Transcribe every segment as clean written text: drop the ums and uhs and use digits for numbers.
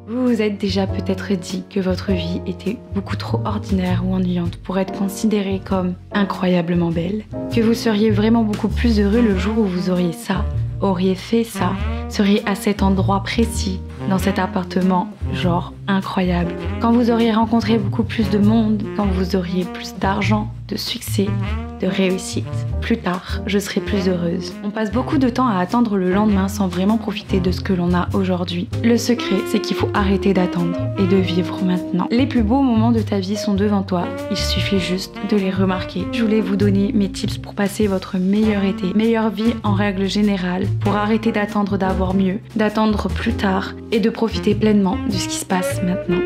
Vous vous êtes déjà peut-être dit que votre vie était beaucoup trop ordinaire ou ennuyante pour être considérée comme incroyablement belle, que vous seriez vraiment beaucoup plus heureux le jour où vous auriez ça, auriez fait ça, seriez à cet endroit précis, dans cet appartement, genre incroyable. Quand vous auriez rencontré beaucoup plus de monde, quand vous auriez plus d'argent, de succès, de réussite. Plus tard, je serai plus heureuse. On passe beaucoup de temps à attendre le lendemain sans vraiment profiter de ce que l'on a aujourd'hui. Le secret, c'est qu'il faut arrêter d'attendre et de vivre maintenant. Les plus beaux moments de ta vie sont devant toi, il suffit juste de les remarquer. Je voulais vous donner mes tips pour passer votre meilleur été, meilleure vie en règle générale, pour arrêter d'attendre d'avoir mieux, d'attendre plus tard et de profiter pleinement de ce qui se passe maintenant.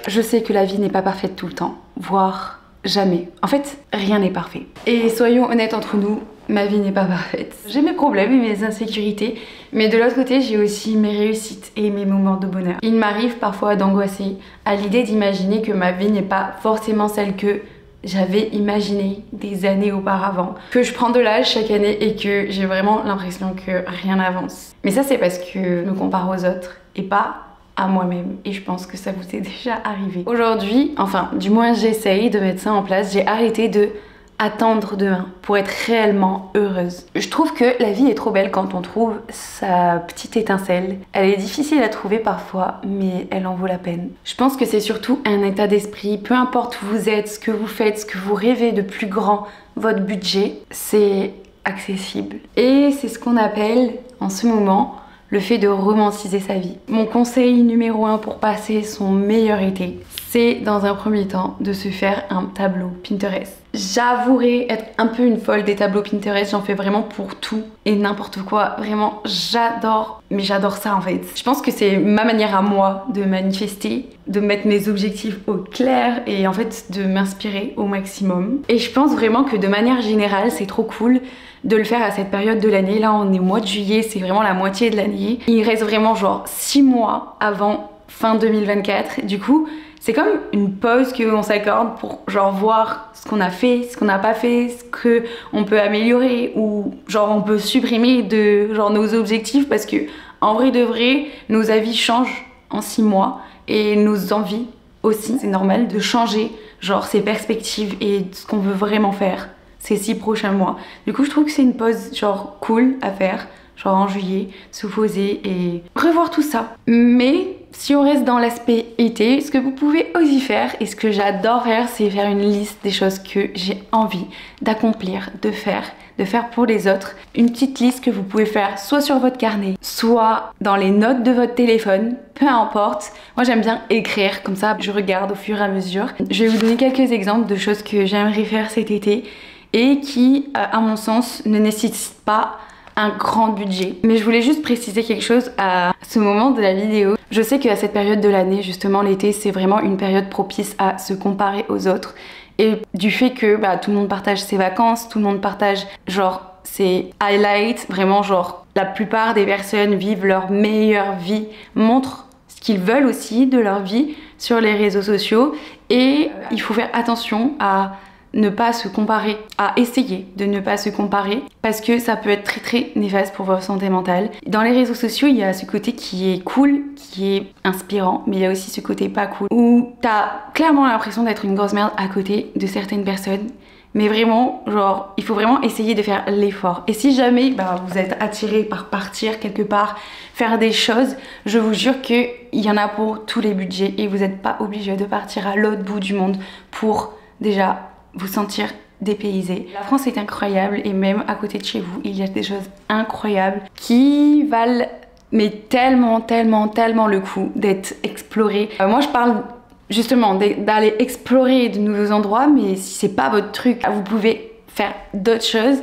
Je sais que la vie n'est pas parfaite tout le temps, voire jamais. En fait, rien n'est parfait. Et soyons honnêtes entre nous, ma vie n'est pas parfaite. J'ai mes problèmes et mes insécurités, mais de l'autre côté, j'ai aussi mes réussites et mes moments de bonheur. Il m'arrive parfois d'angoisser à l'idée d'imaginer que ma vie n'est pas forcément celle que j'avais imaginée des années auparavant. Que je prends de l'âge chaque année et que j'ai vraiment l'impression que rien n'avance. Mais ça, c'est parce que je me compare aux autres et pas à moi-même, et je pense que ça vous est déjà arrivé. Aujourd'hui, enfin du moins j'essaye de mettre ça en place, j'ai arrêté de attendre demain pour être réellement heureuse. Je trouve que la vie est trop belle quand on trouve sa petite étincelle. Elle est difficile à trouver parfois, mais elle en vaut la peine. Je pense que c'est surtout un état d'esprit, peu importe où vous êtes, ce que vous faites, ce que vous rêvez de plus grand, votre budget, c'est accessible. Et c'est ce qu'on appelle en ce moment le fait de romanticiser sa vie. Mon conseil numéro 1 pour passer son meilleur été, c'est dans un premier temps de se faire un tableau Pinterest. J'avouerai être un peu une folle des tableaux Pinterest, j'en fais vraiment pour tout et n'importe quoi. Vraiment, j'adore, mais j'adore ça en fait. Je pense que c'est ma manière à moi de manifester, de mettre mes objectifs au clair et en fait de m'inspirer au maximum. Et je pense vraiment que de manière générale, c'est trop cool de le faire à cette période de l'année. Là, on est au mois de juillet, c'est vraiment la moitié de l'année. Il reste vraiment genre 6 mois avant fin 2024. Du coup, c'est comme une pause qu'on s'accorde pour genre voir ce qu'on a fait, ce qu'on n'a pas fait, ce qu'on peut améliorer ou genre on peut supprimer de genre nos objectifs parce que en vrai de vrai, nos avis changent en 6 mois et nos envies aussi. C'est normal de changer genre ses perspectives et ce qu'on veut vraiment faire ces 6 prochains mois. Du coup, je trouve que c'est une pause genre cool à faire, genre en juillet, se poser et revoir tout ça. Mais si on reste dans l'aspect été, ce que vous pouvez aussi faire et ce que j'adore faire, c'est faire une liste des choses que j'ai envie d'accomplir, de faire pour les autres. Une petite liste que vous pouvez faire soit sur votre carnet, soit dans les notes de votre téléphone, peu importe. Moi j'aime bien écrire, comme ça je regarde au fur et à mesure. Je vais vous donner quelques exemples de choses que j'aimerais faire cet été et qui, à mon sens, ne nécessitent pas un grand budget. Mais je voulais juste préciser quelque chose à ce moment de la vidéo. Je sais qu'à cette période de l'année, justement l'été, c'est vraiment une période propice à se comparer aux autres. Et du fait que tout le monde partage ses vacances, tout le monde partage genre ses highlights, vraiment genre la plupart des personnes vivent leur meilleure vie, montrent ce qu'ils veulent aussi de leur vie sur les réseaux sociaux. Et il faut faire attention à ne pas se comparer, à essayer de ne pas se comparer parce que ça peut être très très néfaste pour votre santé mentale. Dans les réseaux sociaux, il y a ce côté qui est cool, qui est inspirant, mais il y a aussi ce côté pas cool où t'as clairement l'impression d'être une grosse merde à côté de certaines personnes. Mais vraiment, genre, il faut vraiment essayer de faire l'effort. Et si jamais vous êtes attiré par partir quelque part, faire des choses, je vous jure qu'il y en a pour tous les budgets et vous n'êtes pas obligé de partir à l'autre bout du monde pour déjà vous sentir dépaysé. La France est incroyable et même à côté de chez vous, il y a des choses incroyables qui valent mais tellement le coup d'être explorées. Moi je parle justement d'aller explorer de nouveaux endroits, mais si c'est pas votre truc, vous pouvez faire d'autres choses.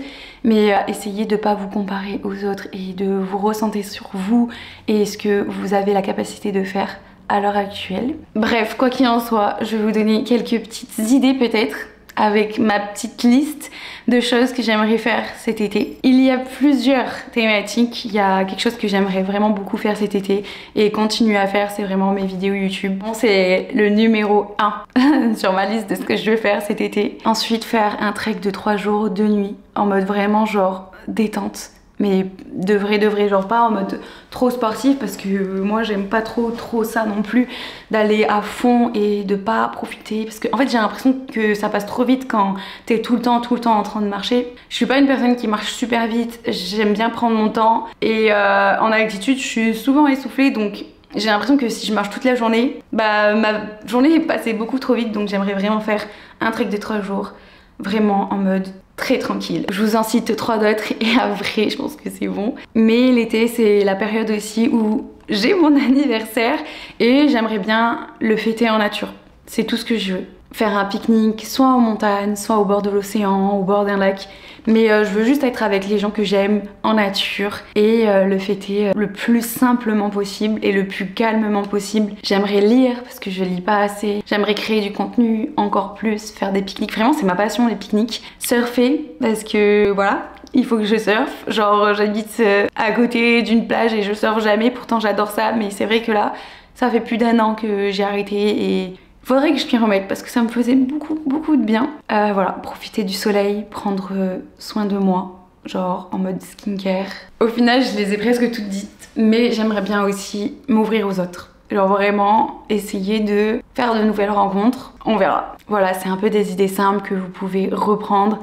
Mais essayez de pas vous comparer aux autres et de vous recentrer sur vous et ce que vous avez la capacité de faire à l'heure actuelle. Bref, quoi qu'il en soit, je vais vous donner quelques petites idées peut-être avec ma petite liste de choses que j'aimerais faire cet été. Il y a plusieurs thématiques, il y a quelque chose que j'aimerais vraiment beaucoup faire cet été et continuer à faire, c'est vraiment mes vidéos YouTube. Bon, c'est le numéro 1 sur ma liste de ce que je veux faire cet été. Ensuite, faire un trek de 3 jours, 2 nuits, en mode vraiment genre détente. Mais de vrai, genre pas en mode trop sportif parce que moi j'aime pas trop ça non plus, d'aller à fond et de pas profiter. Parce que en fait j'ai l'impression que ça passe trop vite quand t'es tout le temps en train de marcher. Je suis pas une personne qui marche super vite, j'aime bien prendre mon temps et en altitude je suis souvent essoufflée donc j'ai l'impression que si je marche toute la journée, bah ma journée est passée beaucoup trop vite donc j'aimerais vraiment faire un trek de 3 jours, vraiment en mode très tranquille. Je vous en cite 3 d'autres et après je pense que c'est bon. Mais l'été c'est la période aussi où j'ai mon anniversaire et j'aimerais bien le fêter en nature. C'est tout ce que je veux. Faire un pique-nique soit en montagne, soit au bord de l'océan, au bord d'un lac. Mais je veux juste être avec les gens que j'aime en nature et le fêter le plus simplement possible et le plus calmement possible. J'aimerais lire parce que je lis pas assez. J'aimerais créer du contenu encore plus, faire des pique-niques. Vraiment c'est ma passion les pique-niques. Surfer parce que voilà, il faut que je surfe. Genre j'habite à côté d'une plage et je surfe jamais. Pourtant j'adore ça mais c'est vrai que là ça fait plus d'1 an que j'ai arrêté et faudrait que je m'y remette parce que ça me faisait beaucoup de bien. Voilà, profiter du soleil, prendre soin de moi, genre en mode skincare. Au final, je les ai presque toutes dites, mais j'aimerais bien aussi m'ouvrir aux autres. Genre vraiment essayer de faire de nouvelles rencontres, on verra. Voilà, c'est un peu des idées simples que vous pouvez reprendre.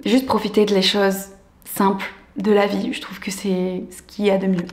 Juste profiter de les choses simples de la vie, je trouve que c'est ce qu'il y a de mieux.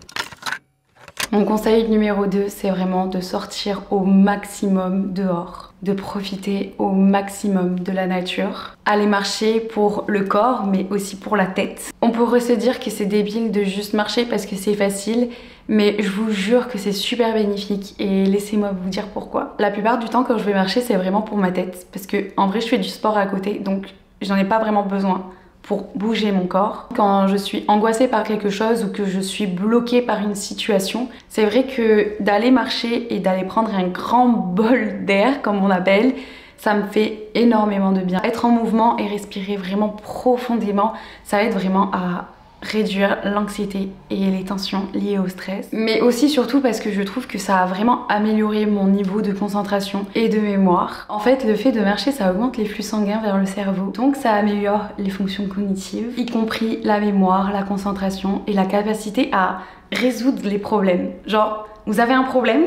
Mon conseil numéro 2, c'est vraiment de sortir au maximum dehors, de profiter au maximum de la nature. Aller marcher pour le corps, mais aussi pour la tête. On pourrait se dire que c'est débile de juste marcher parce que c'est facile, mais je vous jure que c'est super bénéfique et laissez-moi vous dire pourquoi. La plupart du temps quand je vais marcher, c'est vraiment pour ma tête, parce que en vrai je fais du sport à côté, donc j'en ai pas vraiment besoin pour bouger mon corps. Quand je suis angoissée par quelque chose ou que je suis bloquée par une situation, c'est vrai que d'aller marcher et d'aller prendre un grand bol d'air, comme on appelle, ça me fait énormément de bien. Être en mouvement et respirer vraiment profondément, ça aide vraiment à réduire l'anxiété et les tensions liées au stress. Mais aussi surtout parce que je trouve que ça a vraiment amélioré mon niveau de concentration et de mémoire. En fait, le fait de marcher, ça augmente les flux sanguins vers le cerveau. Donc ça améliore les fonctions cognitives, y compris la mémoire, la concentration et la capacité à résoudre les problèmes. Genre, vous avez un problème,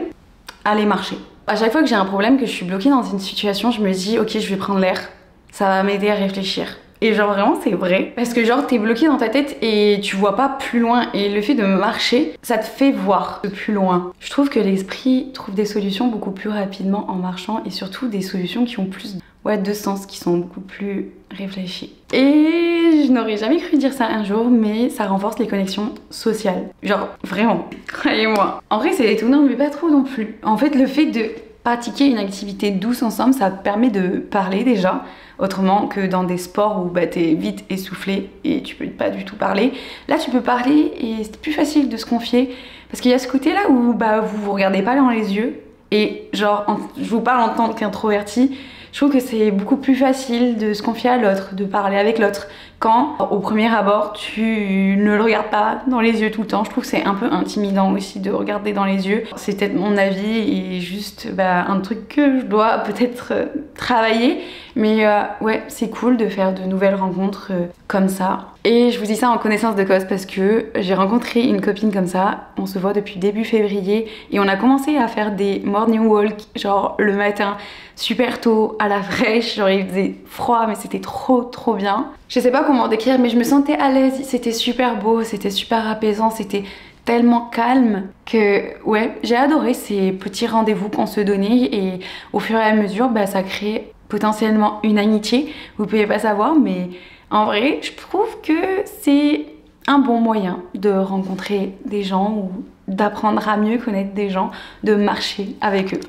allez marcher. À chaque fois que j'ai un problème, que je suis bloquée dans une situation, je me dis ok, je vais prendre l'air. Ça va m'aider à réfléchir. Et genre vraiment c'est vrai parce que genre t'es bloqué dans ta tête et tu vois pas plus loin et le fait de marcher ça te fait voir de plus loin. Je trouve que l'esprit trouve des solutions beaucoup plus rapidement en marchant et surtout des solutions qui ont plus de sens, qui sont beaucoup plus réfléchies. Et je n'aurais jamais cru dire ça un jour mais ça renforce les connexions sociales. Genre vraiment, croyez-moi. En vrai c'est étonnant mais pas trop non plus. En fait le fait de pratiquer une activité douce ensemble ça permet de parler déjà. Autrement que dans des sports où t'es vite essoufflé et tu peux pas du tout parler. Là tu peux parler et c'est plus facile de se confier parce qu'il y a ce côté là où vous regardez pas dans les yeux et genre je vous parle en tant qu'introvertie. Je trouve que c'est beaucoup plus facile de se confier à l'autre, de parler avec l'autre quand au premier abord tu ne le regardes pas dans les yeux tout le temps. Je trouve que c'est un peu intimidant aussi de regarder dans les yeux. C'est peut-être mon avis et juste un truc que je dois peut-être travailler. Mais ouais, c'est cool de faire de nouvelles rencontres comme ça. Et je vous dis ça en connaissance de cause parce que j'ai rencontré une copine comme ça. On se voit depuis début février et on a commencé à faire des morning walks, genre le matin, super tôt, à la fraîche. Genre il faisait froid mais c'était trop bien. Je sais pas comment décrire mais je me sentais à l'aise. C'était super beau, c'était super apaisant, c'était tellement calme que ouais, j'ai adoré ces petits rendez-vous qu'on se donnait et au fur et à mesure ça crée potentiellement une amitié, vous pouvez pas savoir mais en vrai je trouve que c'est un bon moyen de rencontrer des gens ou d'apprendre à mieux connaître des gens, de marcher avec eux.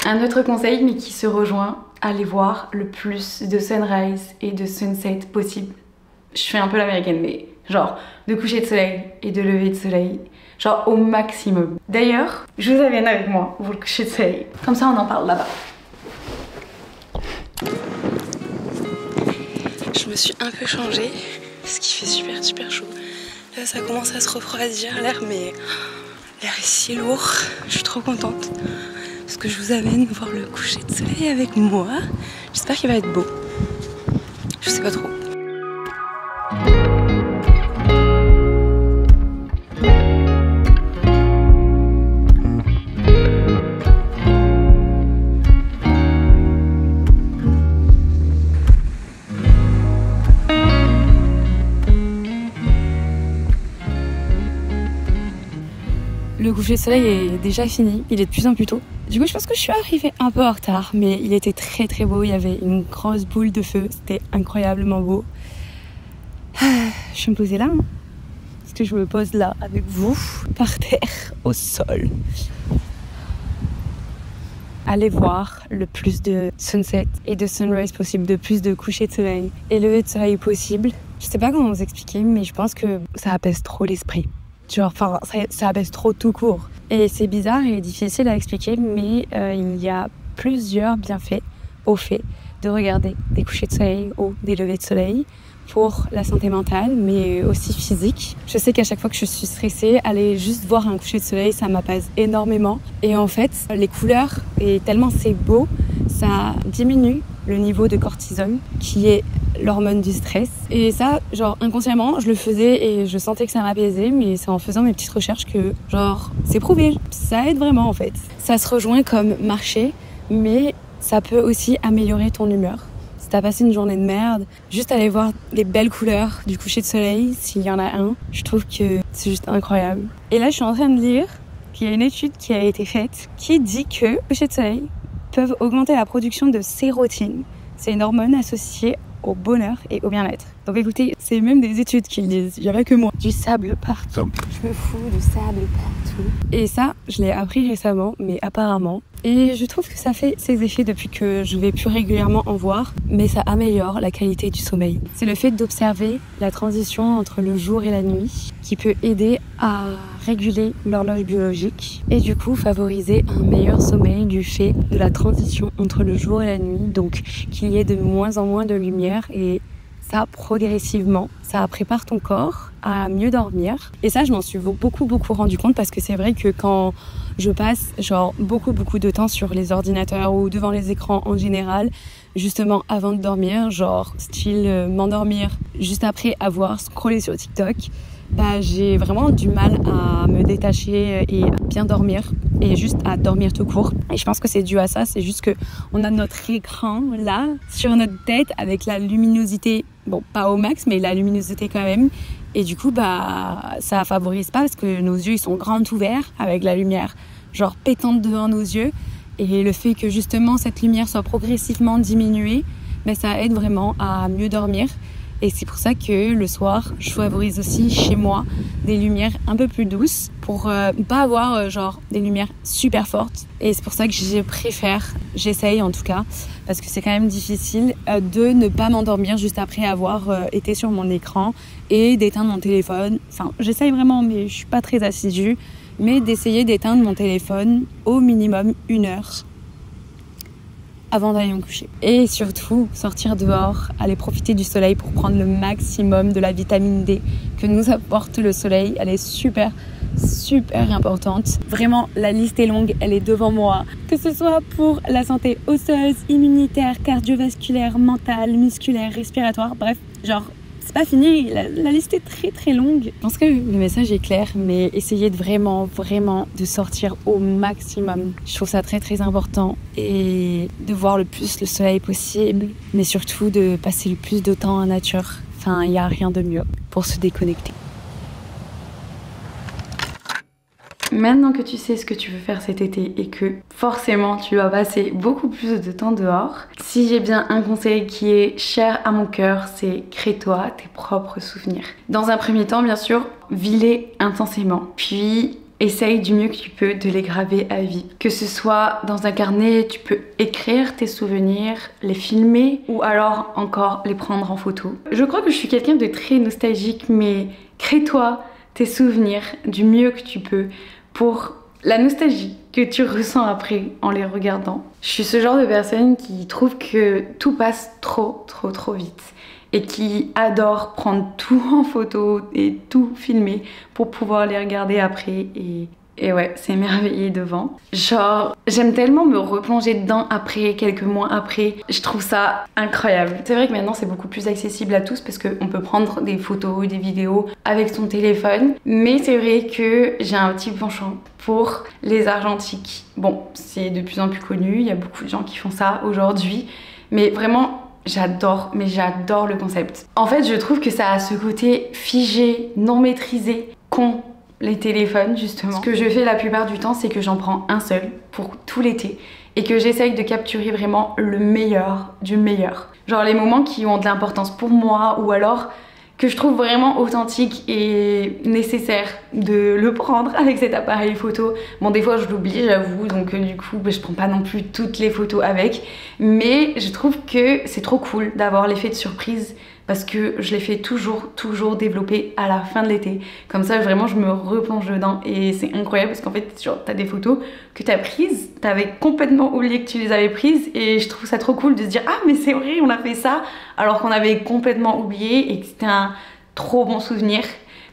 Un autre conseil mais qui se rejoint, allez voir le plus de sunrise et de sunset possible. Je fais un peu l'américaine mais genre de coucher de soleil et de lever de soleil, genre au maximum. D'ailleurs, je vous amène avec moi pour le coucher de soleil, comme ça on en parle là-bas. Je me suis un peu changée parce qu'il fait super chaud. Là ça commence à se refroidir l'air mais l'air est si lourd. Je suis trop contente parce que je vous amène voir le coucher de soleil avec moi. J'espère qu'il va être beau. Je sais pas trop. Le coucher de soleil est déjà fini, il est de plus en plus tôt. Du coup, je pense que je suis arrivée un peu en retard, mais il était très très beau. Il y avait une grosse boule de feu, c'était incroyablement beau. Je vais me poser là, parce que je me pose là avec vous, par terre, au sol. Allez voir le plus de sunset et de sunrise possible, de plus de coucher de soleil et lever de soleil possible. Je sais pas comment vous expliquer, mais je pense que ça apaise trop l'esprit. Genre, enfin, ça apaise trop tout court. Et c'est bizarre et difficile à expliquer, mais il y a plusieurs bienfaits au fait de regarder des couchers de soleil ou des levées de soleil pour la santé mentale, mais aussi physique. Je sais qu'à chaque fois que je suis stressée, aller juste voir un coucher de soleil, ça m'apaise énormément. Et en fait, les couleurs, et tellement c'est beau, ça diminue le niveau de cortisol, qui est l'hormone du stress. Et ça, genre, inconsciemment, je le faisais et je sentais que ça m'apaisait, mais c'est en faisant mes petites recherches que, genre, c'est prouvé. Ça aide vraiment, en fait. Ça se rejoint comme marcher, mais ça peut aussi améliorer ton humeur. Si t'as passé une journée de merde, juste aller voir les belles couleurs du coucher de soleil, s'il y en a un, je trouve que c'est juste incroyable. Et là, je suis en train de lire qu'il y a une étude qui a été faite qui dit que les couchers de soleil peuvent augmenter la production de sérotine. C'est une hormone associée au bonheur et au bien-être. Donc écoutez, c'est même des études qui le disent, il n'y a pas que moi. Du sable partout. Je me fous du sable partout. Et ça, je l'ai appris récemment, mais apparemment. Et je trouve que ça fait ses effets depuis que je vais plus régulièrement en voir, mais ça améliore la qualité du sommeil. C'est le fait d'observer la transition entre le jour et la nuit qui peut aider à réguler l'horloge biologique et du coup favoriser un meilleur sommeil du fait de la transition entre le jour et la nuit, donc qu'il y ait de moins en moins de lumière et ça, progressivement, ça prépare ton corps à mieux dormir. Et ça, je m'en suis beaucoup rendu compte parce que c'est vrai que quand je passe genre beaucoup de temps sur les ordinateurs ou devant les écrans en général, justement avant de dormir, genre style m'endormir juste après avoir scrollé sur TikTok, bah, j'ai vraiment du mal à me détacher et à bien dormir et juste à dormir tout court. Et je pense que c'est dû à ça, c'est juste que on a notre écran là sur notre tête avec la luminosité, bon pas au max mais la luminosité quand même. Et du coup bah ça favorise pas parce que nos yeux ils sont grands ouverts avec la lumière genre pétante devant nos yeux. Et le fait que justement cette lumière soit progressivement diminuée, bah, ça aide vraiment à mieux dormir. Et c'est pour ça que le soir, je favorise aussi chez moi des lumières un peu plus douces pour pas avoir genre des lumières super fortes. Et c'est pour ça que j'essaye en tout cas, parce que c'est quand même difficile de ne pas m'endormir juste après avoir été sur mon écran et d'éteindre mon téléphone. Enfin, j'essaye vraiment, mais je suis pas très assidue, mais d'essayer d'éteindre mon téléphone au minimum 1 heure avant d'aller me coucher. Et surtout, sortir dehors, aller profiter du soleil pour prendre le maximum de la vitamine D que nous apporte le soleil. Elle est super importante. Vraiment, la liste est longue, elle est devant moi. Que ce soit pour la santé osseuse, immunitaire, cardiovasculaire, mentale, musculaire, respiratoire, bref, genre, c'est pas fini, la liste est très longue. Je pense que le message est clair, mais essayez de vraiment de sortir au maximum. Je trouve ça très important et de voir le plus le soleil possible, mais surtout de passer le plus de temps en nature. Enfin, il n'y a rien de mieux pour se déconnecter. Maintenant que tu sais ce que tu veux faire cet été et que forcément tu vas passer beaucoup plus de temps dehors, si j'ai bien un conseil qui est cher à mon cœur, c'est crée-toi tes propres souvenirs. Dans un premier temps, bien sûr, vis-les intensément, puis essaye du mieux que tu peux de les graver à vie. Que ce soit dans un carnet, tu peux écrire tes souvenirs, les filmer ou alors encore les prendre en photo. Je crois que je suis quelqu'un de très nostalgique, mais crée-toi tes souvenirs du mieux que tu peux pour la nostalgie que tu ressens après en les regardant. Je suis ce genre de personne qui trouve que tout passe trop vite et qui adore prendre tout en photo et tout filmer pour pouvoir les regarder après et ouais, s'émerveiller devant. Genre, j'aime tellement me replonger dedans après, quelques mois après. Je trouve ça incroyable. C'est vrai que maintenant, c'est beaucoup plus accessible à tous parce qu'on peut prendre des photos, des vidéos avec son téléphone. Mais c'est vrai que j'ai un petit penchant pour les argentiques. Bon, c'est de plus en plus connu. Il y a beaucoup de gens qui font ça aujourd'hui. Mais vraiment, j'adore le concept. En fait, je trouve que ça a ce côté figé, non maîtrisé, con. les téléphones justement. Ce que je fais la plupart du temps, c'est que j'en prends un seul pour tout l'été et que j'essaye de capturer vraiment le meilleur du meilleur. Genre les moments qui ont de l'importance pour moi ou alors que je trouve vraiment authentique et nécessaire de le prendre avec cet appareil photo. Bon, des fois je l'oublie, j'avoue, donc du coup je prends pas non plus toutes les photos avec, mais je trouve que c'est trop cool d'avoir l'effet de surprise parce que je les fais toujours développer à la fin de l'été. Comme ça, vraiment, je me replonge dedans et c'est incroyable parce qu'en fait, genre, t'as des photos que t'as prises, t'avais complètement oublié que tu les avais prises et je trouve ça trop cool de se dire « Ah, mais c'est vrai, on a fait ça !» alors qu'on avait complètement oublié et que c'était un trop bon souvenir.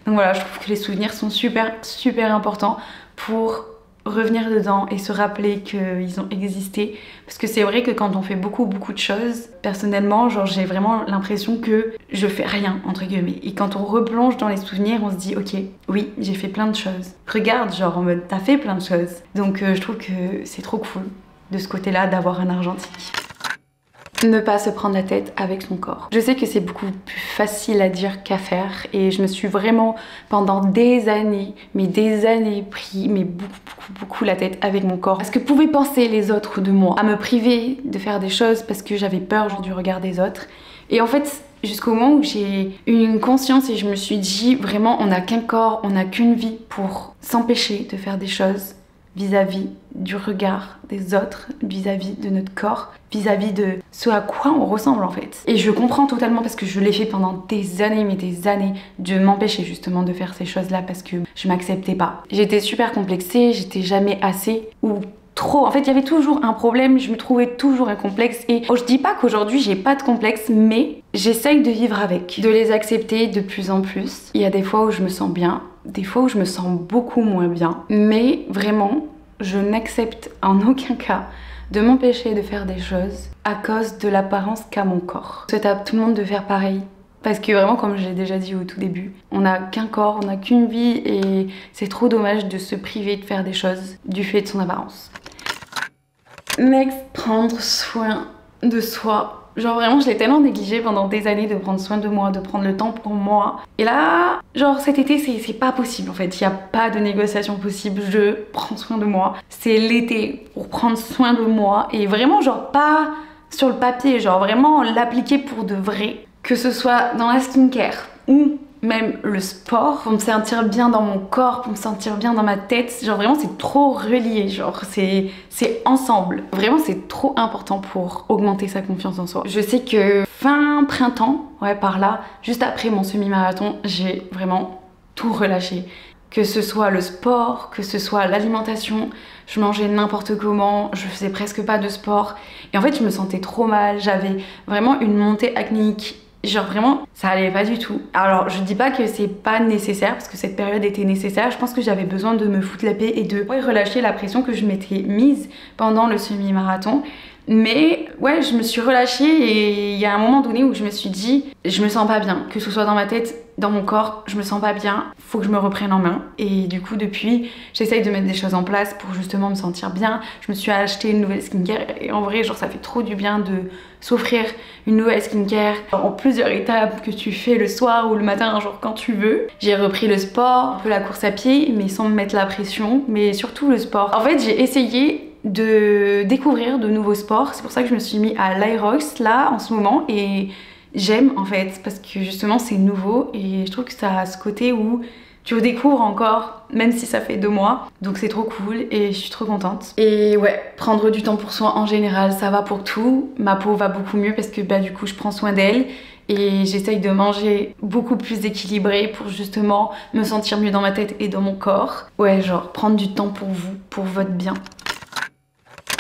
Donc voilà, je trouve que les souvenirs sont super importants pour revenir dedans et se rappeler qu'ils ont existé, parce que c'est vrai que quand on fait beaucoup de choses, personnellement, genre j'ai vraiment l'impression que je fais rien entre guillemets, et quand on replonge dans les souvenirs, on se dit ok, oui, j'ai fait plein de choses, regarde, genre en mode t'as fait plein de choses. Donc je trouve que c'est trop cool de ce côté là d'avoir un argentique. Ne pas se prendre la tête avec son corps. Je sais que c'est beaucoup plus facile à dire qu'à faire et je me suis vraiment pendant des années pris beaucoup la tête avec mon corps. Parce que pouvaient penser les autres de moi, à me priver de faire des choses parce que j'avais peur genre, du regard des autres. Et en fait, jusqu'au moment où j'ai eu une conscience et je me suis dit vraiment on n'a qu'un corps, on n'a qu'une vie pour s'empêcher de faire des choses vis-à-vis du regard des autres, vis-à-vis de notre corps, vis-à-vis de ce à quoi on ressemble en fait. Et je comprends totalement parce que je l'ai fait pendant des années, mais des années, de m'empêcher justement de faire ces choses-là parce que je m'acceptais pas. J'étais super complexée, j'étais jamais assez ou trop. En fait, il y avait toujours un problème, je me trouvais toujours un complexe et je dis pas qu'aujourd'hui j'ai pas de complexe, mais j'essaye de vivre avec, de les accepter de plus en plus. Il y a des fois où je me sens bien, des fois où je me sens beaucoup moins bien, mais vraiment, je n'accepte en aucun cas de m'empêcher de faire des choses à cause de l'apparence qu'a mon corps. Je souhaite à tout le monde de faire pareil. Parce que vraiment, comme je l'ai déjà dit au tout début, on n'a qu'un corps, on n'a qu'une vie et c'est trop dommage de se priver de faire des choses du fait de son apparence. Next, prendre soin de soi. Genre vraiment, je l'ai tellement négligé pendant des années de prendre soin de moi, de prendre le temps pour moi. Et là, genre cet été, c'est pas possible en fait. Il n'y a pas de négociation possible. Je prends soin de moi. C'est l'été pour prendre soin de moi. Et vraiment, genre pas sur le papier, genre vraiment l'appliquer pour de vrai. Que ce soit dans la skincare ou même le sport, pour me sentir bien dans mon corps, pour me sentir bien dans ma tête. Genre vraiment c'est trop relié, genre c'est ensemble. Vraiment c'est trop important pour augmenter sa confiance en soi. Je sais que fin printemps, ouais par là, juste après mon semi-marathon, j'ai vraiment tout relâché. Que ce soit le sport, que ce soit l'alimentation, je mangeais n'importe comment, je faisais presque pas de sport. Et en fait je me sentais trop mal, j'avais vraiment une montée acnéique. Genre vraiment, ça allait pas du tout. Alors je dis pas que c'est pas nécessaire, parce que cette période était nécessaire. Je pense que j'avais besoin de me foutre la paix et de relâcher la pression que je m'étais mise pendant le semi-marathon. Mais ouais, je me suis relâchée et il y a un moment donné où je me suis dit, je me sens pas bien. Que ce soit dans ma tête, dans mon corps, je me sens pas bien, faut que je me reprenne en main. Et du coup depuis, j'essaye de mettre des choses en place pour justement me sentir bien. Je me suis acheté une nouvelle skincare et en vrai genre ça fait trop du bien de s'offrir une nouvelle skincare en plusieurs étapes que tu fais le soir ou le matin, genre quand tu veux. J'ai repris le sport, un peu la course à pied, mais sans me mettre la pression, mais surtout le sport. En fait j'ai essayé de découvrir de nouveaux sports, c'est pour ça que je me suis mis à l'Aerox là en ce moment et j'aime en fait parce que justement c'est nouveau et je trouve que ça a ce côté où tu redécouvres encore même si ça fait 2 mois, donc c'est trop cool et je suis trop contente. Et ouais, prendre du temps pour soi en général ça va pour tout, ma peau va beaucoup mieux parce que bah du coup je prends soin d'elle et j'essaye de manger beaucoup plus équilibré pour justement me sentir mieux dans ma tête et dans mon corps. Ouais, genre prendre du temps pour vous, pour votre bien.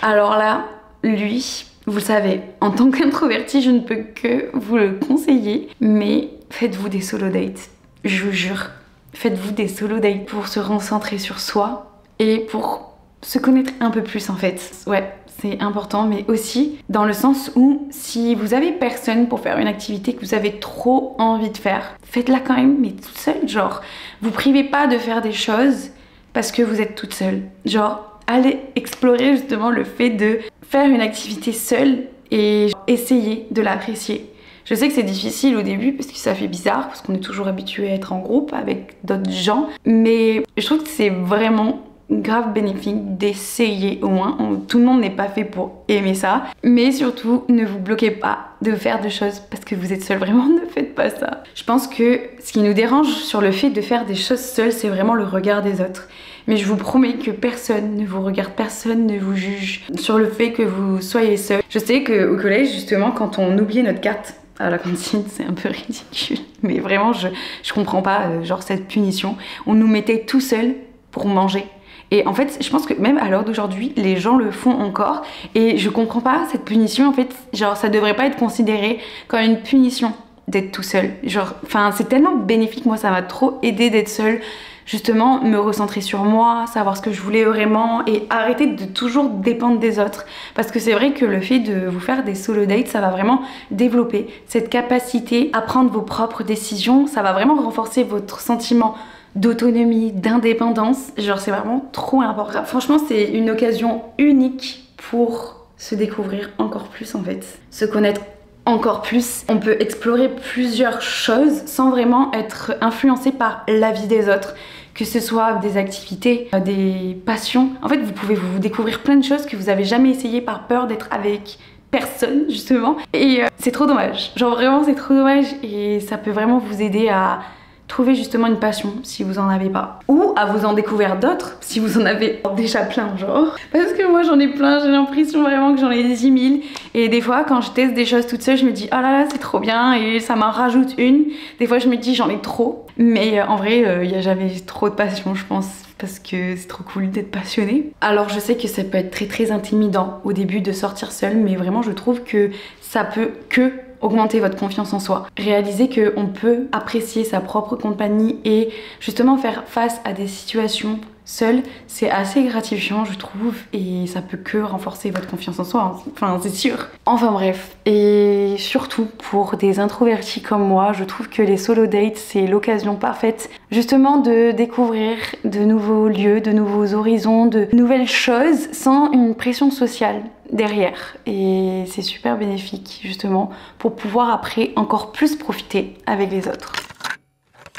Alors là, lui, vous le savez, en tant qu'introvertie, je ne peux que vous le conseiller, mais faites-vous des solo dates, je vous jure. Faites-vous des solo dates pour se recentrer sur soi et pour se connaître un peu plus en fait. Ouais, c'est important, mais aussi dans le sens où si vous avez personne pour faire une activité que vous avez trop envie de faire, faites-la quand même, mais toute seule, genre. Vous privez pas de faire des choses parce que vous êtes toute seule. Genre, allez explorer justement le fait de faire une activité seule et essayer de l'apprécier. Je sais que c'est difficile au début parce que ça fait bizarre, parce qu'on est toujours habitué à être en groupe avec d'autres gens, mais je trouve que c'est vraiment grave bénéfique d'essayer au moins. Tout le monde n'est pas fait pour aimer ça, mais surtout ne vous bloquez pas de faire des choses parce que vous êtes seul. Vraiment, ne faites pas ça. Je pense que ce qui nous dérange sur le fait de faire des choses seul, c'est vraiment le regard des autres. Mais je vous promets que personne ne vous regarde, personne ne vous juge sur le fait que vous soyez seul. Je sais qu'au collège, justement, quand on oubliait notre carte à la cantine, c'est un peu ridicule, mais vraiment, je comprends pas, genre cette punition. On nous mettait tout seul pour manger. Et en fait, je pense que même à l'heure d'aujourd'hui, les gens le font encore. Et je comprends pas cette punition. En fait, genre, ça devrait pas être considéré comme une punition d'être tout seul. Genre, enfin, c'est tellement bénéfique. Moi, ça m'a trop aidé d'être seule. Justement, me recentrer sur moi, savoir ce que je voulais vraiment et arrêter de toujours dépendre des autres. Parce que c'est vrai que le fait de vous faire des solo dates, ça va vraiment développer cette capacité à prendre vos propres décisions. Ça va vraiment renforcer votre sentiment d'autonomie, d'indépendance. Genre, c'est vraiment trop important. Franchement, c'est une occasion unique pour se découvrir encore plus en fait. Se connaître encore plus. On peut explorer plusieurs choses sans vraiment être influencé par l'avis des autres. Que ce soit des activités, des passions. En fait, vous pouvez vous découvrir plein de choses que vous avez jamais essayé par peur d'être avec personne, justement. Et c'est trop dommage. Genre, vraiment, c'est trop dommage. Et ça peut vraiment vous aider à trouver justement une passion si vous en avez pas, ou à vous en découvrir d'autres si vous en avez déjà plein, genre, parce que moi j'en ai plein, j'ai l'impression vraiment que j'en ai 10 000 et des fois quand je teste des choses toute seule je me dis oh là là c'est trop bien et ça m'en rajoute une. Des fois je me dis j'en ai trop, mais en vrai il y a jamais trop de passion, je pense, parce que c'est trop cool d'être passionné. Alors je sais que ça peut être très très intimidant au début de sortir seule, mais vraiment je trouve que ça peut que augmenter votre confiance en soi. Réaliser qu'on peut apprécier sa propre compagnie et justement faire face à des situations seul, c'est assez gratifiant je trouve, et ça peut que renforcer votre confiance en soi, hein. Enfin c'est sûr. Enfin bref, et surtout pour des introvertis comme moi, je trouve que les solo dates c'est l'occasion parfaite justement de découvrir de nouveaux lieux, de nouveaux horizons, de nouvelles choses sans une pression sociale derrière, et c'est super bénéfique justement pour pouvoir après encore plus profiter avec les autres.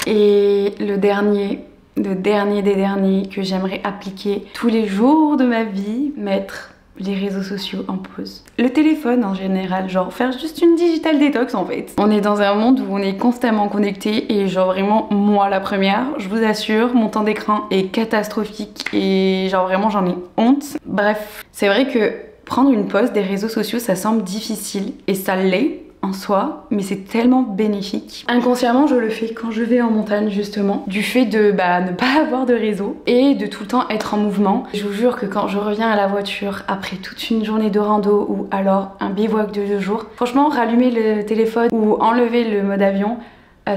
Et le dernier des derniers que j'aimerais appliquer tous les jours de ma vie, mettre les réseaux sociaux en pause. Le téléphone en général, genre faire juste une digital détox en fait. On est dans un monde où on est constamment connecté et genre vraiment moi la première, je vous assure, mon temps d'écran est catastrophique et genre vraiment j'en ai honte. Bref, c'est vrai que prendre une pause des réseaux sociaux ça semble difficile et ça l'est en soi, mais c'est tellement bénéfique. Inconsciemment, je le fais quand je vais en montagne justement, du fait de ne pas avoir de réseau et de tout le temps être en mouvement. Je vous jure que quand je reviens à la voiture après toute une journée de rando ou alors un bivouac de 2 jours, franchement, rallumer le téléphone ou enlever le mode avion,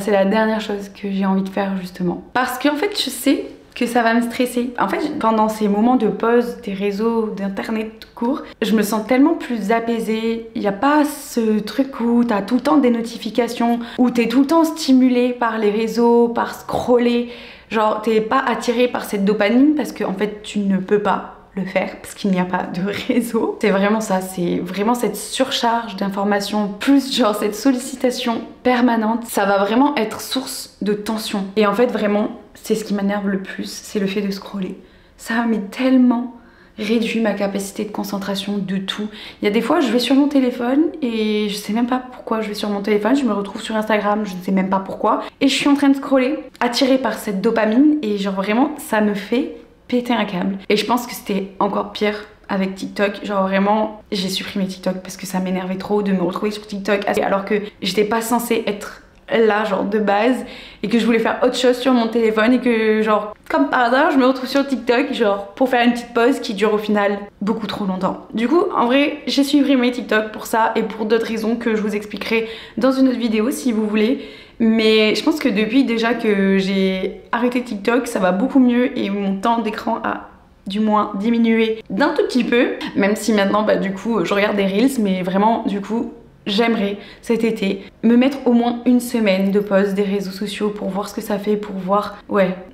c'est la dernière chose que j'ai envie de faire justement. Parce qu'en fait, je sais que ça va me stresser. En fait, pendant ces moments de pause des réseaux, d'internet tout court, je me sens tellement plus apaisée. Il n'y a pas ce truc où t'as tout le temps des notifications, où t'es tout le temps stimulé par les réseaux, par scroller. Genre, t'es pas attiré par cette dopamine parce que en fait, tu ne peux pas le faire parce qu'il n'y a pas de réseau. C'est vraiment ça, c'est vraiment cette surcharge d'informations plus genre cette sollicitation permanente. Ça va vraiment être source de tension. Et en fait, vraiment, c'est ce qui m'énerve le plus, c'est le fait de scroller. Ça m'a tellement réduit ma capacité de concentration de tout. Il y a des fois, je vais sur mon téléphone et je sais même pas pourquoi je vais sur mon téléphone. Je me retrouve sur Instagram, je ne sais même pas pourquoi. Et je suis en train de scroller, attirée par cette dopamine. Et genre vraiment, ça me fait péter un câble. Et je pense que c'était encore pire avec TikTok. Genre vraiment, j'ai supprimé TikTok parce que ça m'énervait trop de me retrouver sur TikTok alors que j'étais pas censée être là genre de base et que je voulais faire autre chose sur mon téléphone et que genre comme par hasard je me retrouve sur TikTok genre pour faire une petite pause qui dure au final beaucoup trop longtemps. Du coup en vrai j'ai supprimé TikTok pour ça et pour d'autres raisons que je vous expliquerai dans une autre vidéo si vous voulez. Mais je pense que depuis déjà que j'ai arrêté TikTok ça va beaucoup mieux et mon temps d'écran a du moins diminué d'un tout petit peu, même si maintenant du coup je regarde des reels, mais vraiment du coup j'aimerais cet été me mettre au moins une semaine de pause des réseaux sociaux pour voir ce que ça fait, pour voir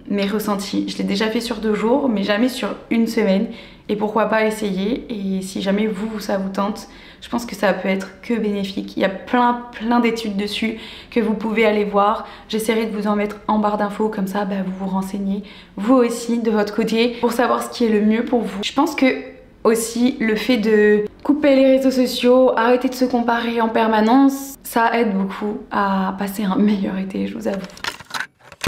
mes ressentis. Je l'ai déjà fait sur 2 jours mais jamais sur une semaine, et pourquoi pas essayer. Et si jamais ça vous tente, je pense que ça peut être que bénéfique. Il y a plein d'études dessus que vous pouvez aller voir. J'essaierai de vous en mettre en barre d'infos, comme ça vous vous renseignez vous aussi de votre côté pour savoir ce qui est le mieux pour vous. Je pense que aussi le fait de couper les réseaux sociaux, arrêter de se comparer en permanence, ça aide beaucoup à passer un meilleur été, je vous avoue.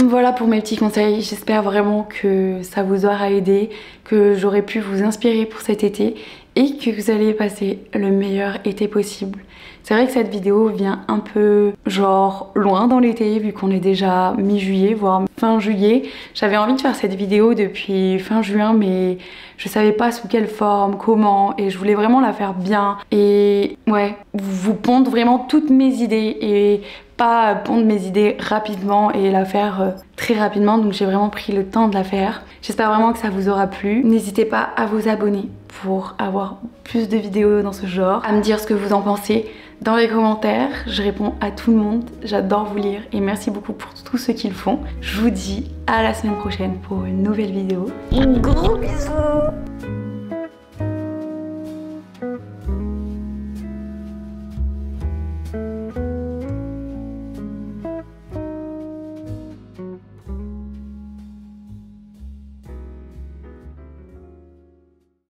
Voilà pour mes petits conseils, j'espère vraiment que ça vous aura aidé, que j'aurai pu vous inspirer pour cet été et que vous allez passer le meilleur été possible. C'est vrai que cette vidéo vient un peu genre loin dans l'été vu qu'on est déjà mi-juillet voire fin juillet. J'avais envie de faire cette vidéo depuis fin juin mais je savais pas sous quelle forme, comment, et je voulais vraiment la faire bien et vous pondre vraiment toutes mes idées et pas pondre mes idées rapidement et la faire très rapidement, donc j'ai vraiment pris le temps de la faire. J'espère vraiment que ça vous aura plu. N'hésitez pas à vous abonner pour avoir plus de vidéos dans ce genre, à me dire ce que vous en pensez dans les commentaires. Je réponds à tout le monde, j'adore vous lire et merci beaucoup pour tout ce qu'ils font. Je vous dis à la semaine prochaine pour une nouvelle vidéo. Gros bisous.